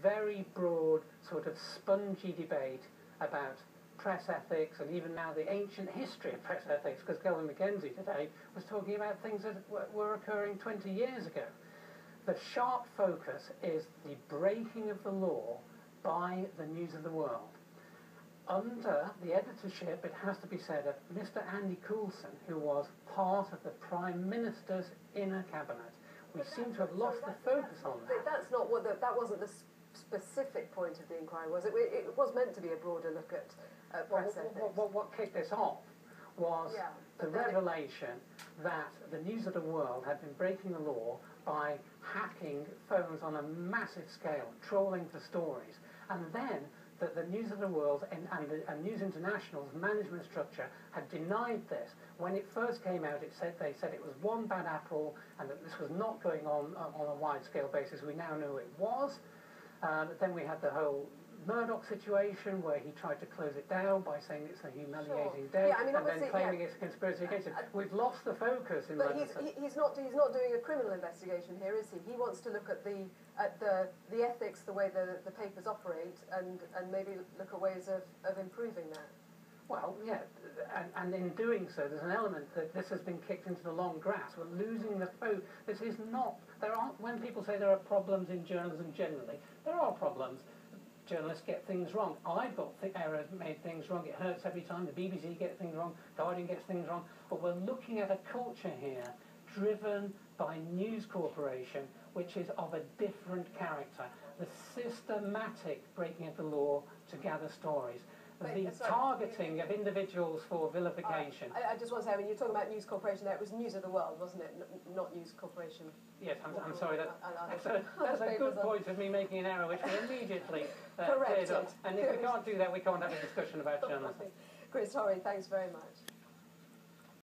very broad, sort of spongy debate about press ethics, and even now the ancient history of press ethics, because Kelvin Mackenzie today was talking about things that were occurring 20 years ago. The sharp focus is the breaking of the law by the News of the World. Under the editorship, it has to be said, of Mr. Andy Coulson, who was part of the Prime Minister's inner cabinet. We seem to have lost the focus on that. That's not what that wasn't the specific point of the inquiry, was it? It was meant to be a broader look at press ethics. What kicked this off was the revelation that the News of the World had been breaking the law by hacking phones on a massive scale, trolling for stories, and then that the News of the World and News International's management structure had denied this. When it first came out, they said it was one bad apple and that this was not going on a wide-scale basis. We now know it was. Then we had the whole Murdoch situation where he tried to close it down by saying it's a humiliating day, and then claiming it's a conspiracy against him. We've lost the focus in London. But he's not doing a criminal investigation here, is he? He wants to look at the ethics, the way the papers operate, and maybe look at ways of improving that. Well, yeah, and in doing so, there's an element that this has been kicked into the long grass. We're losing the focus. This is not. When people say there are problems in journalism generally, there are problems. Journalists get things wrong. I've got errors, made things wrong. It hurts every time. The BBC get things wrong. Guardian gets things wrong. But we're looking at a culture here driven by News Corporation, which is of a different character. The systematic breaking of the law to gather stories. The targeting of individuals for vilification. I just want to say, when you're talking about News Corporation there, it was News of the World, wasn't it? Not News Corporation. Yes, I'm sorry. That's a good point of me making an error, which we immediately cleared up. And if we can't do that, we can't have a discussion about journalism. Chris Horry, thanks very much.